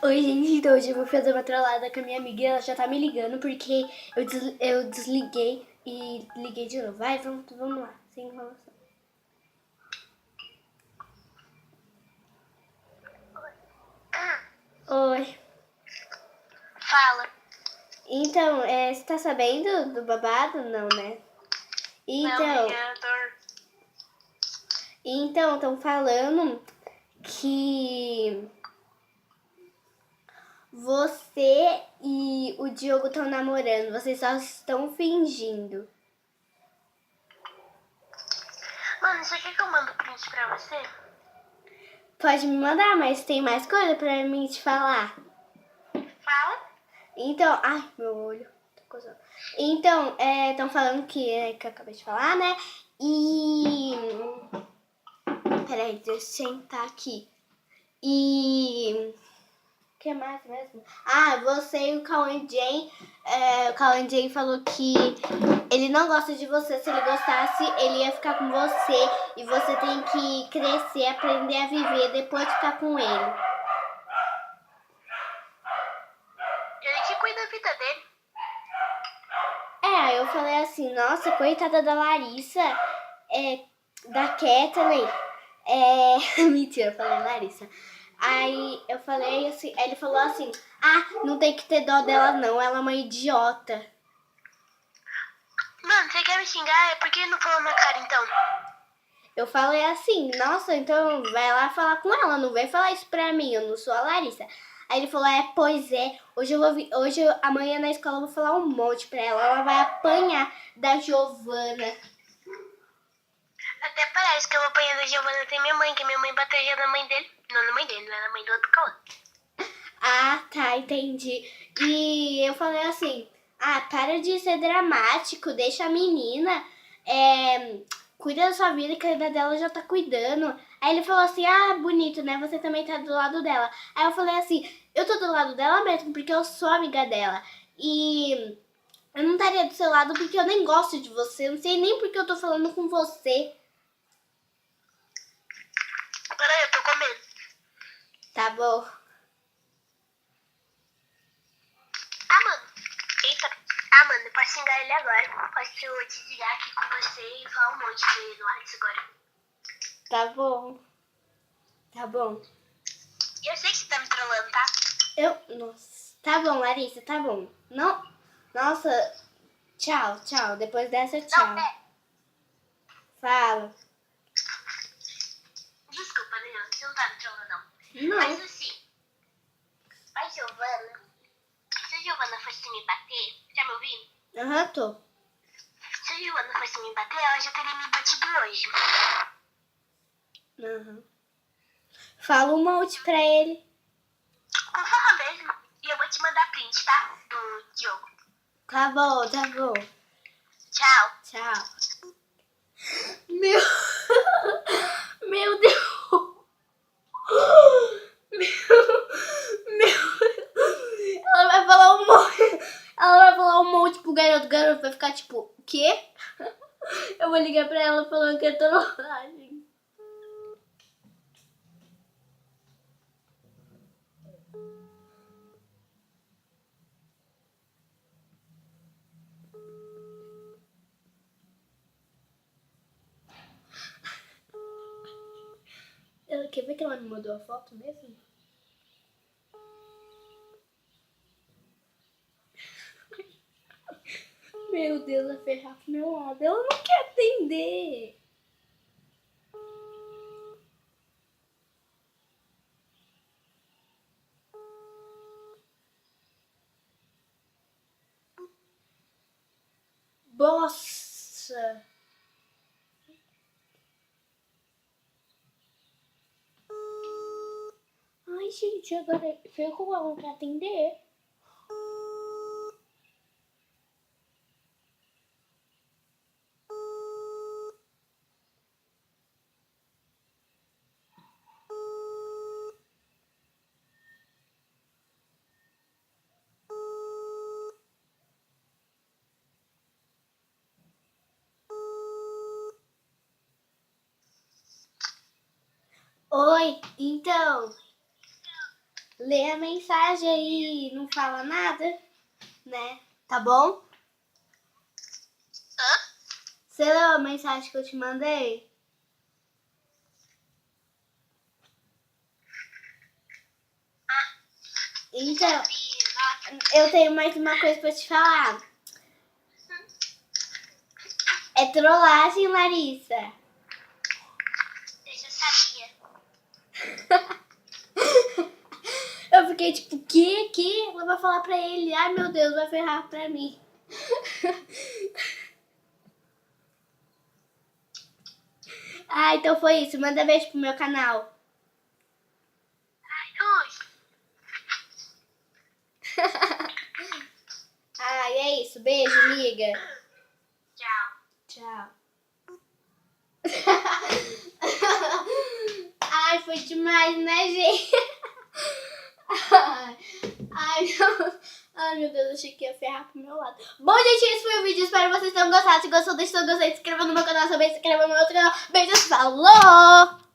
Oi, gente, então hoje eu vou fazer uma trollada com a minha amiga e ela já tá me ligando porque eu desliguei e liguei de novo. Vai, vamos lá, sem enrolação. Oi. Fala. Então, você tá sabendo do babado? Não, né? Não, Então, estão falando que você e o Diogo estão namorando, vocês só estão fingindo. Mano, você quer que eu mando print pra você? Pode me mandar, mas tem mais coisa pra mim te falar. Fala. Então, ai, meu olho tá coçando. Então, estão falando que eu acabei de falar, né? E... Peraí, deixa eu sentar aqui. E... O que mais mesmo? Ah, você e o Cauã Jane. O Cauã Jane falou que ele não gosta de você. Se ele gostasse, ele ia ficar com você. E você tem que crescer, aprender a viver, depois ficar com ele. Ele que cuida da vida dele. Aí eu falei assim, nossa, coitada da Larissa, da Kathleen, mentira, eu falei Larissa. Aí eu falei assim, aí ele falou assim, não tem que ter dó dela não, ela é uma idiota. Mano, você quer me xingar? É porque ele não falou na cara, então. Eu falei assim, nossa, então vai lá falar com ela, não vem falar isso pra mim, eu não sou a Larissa. Aí ele falou, pois é, amanhã na escola eu vou falar um monte pra ela vai apanhar da Giovana. Até parece que eu vou apanhar da Giovana até minha mãe, que minha mãe bateu já na mãe dele. Não na mãe dele, não é na mãe do outro Cauã. Ah, tá, entendi. E eu falei assim, para de ser dramático, deixa a menina, cuida da sua vida, que a vida dela já tá cuidando. Aí ele falou assim, bonito, né, você também tá do lado dela. Aí eu falei assim, eu tô do lado dela mesmo, porque eu sou amiga dela. E eu não estaria do seu lado porque eu nem gosto de você, eu não sei nem porque eu tô falando com você. Peraí, eu tô comendo. Tá bom. Mano, eu posso xingar ele agora. Posso desligar aqui com você e falar um monte pra ele no WhatsApp agora. Tá bom. Tá bom. E eu sei que você tá me trollando, tá? Nossa. Tá bom, Larissa, tá bom. Não. Nossa. Tchau, tchau. Depois dessa, tchau. Não, Fala. Desculpa, Leandro, você não tá me trollando, não. Não. Mas assim, se a Giovana fosse me bater, tá me ouvindo? Aham, tô. Se a Giovana fosse me bater, ela já teria me batido hoje. Aham. Fala um monte pra ele. Vou falar mesmo. E eu vou te mandar print, tá? Do Diogo. Tá bom, tá bom. Tchau. Tchau. Meu... Meu Deus. Ela vai falar um monte. Ela vai falar um monte pro garoto. O garoto vai ficar tipo, o quê? Eu vou ligar pra ela falando que é trollagem. Ela quer ver que ela me mandou a foto mesmo? Meu Deus, a ferrar pro meu lado. Ela não quer atender. Bossa. Ai, gente, agora ferrou, ela não quer atender. Oi, então. lê a mensagem aí e não fala nada, né? Tá bom? Hã? Você leu a mensagem que eu te mandei? Então, eu tenho mais uma coisa pra te falar. É trollagem, Larissa. Eu já sabia. Eu fiquei tipo, que? Ela vai falar pra ele. Ai, meu Deus, vai ferrar pra mim. Ah, então foi isso. Manda beijo pro meu canal. Ui. Ai, é isso. Beijo, amiga. Tchau. Tchau. Ai, foi demais, né, gente? Ai, meu Deus, achei que ia ferrar pro meu lado. Bom, gente, esse foi o vídeo. Espero que vocês tenham gostado. Se gostou, deixa o seu gostei. Se inscreva no meu canal também. Se inscreva no meu outro canal. Beijos, falou!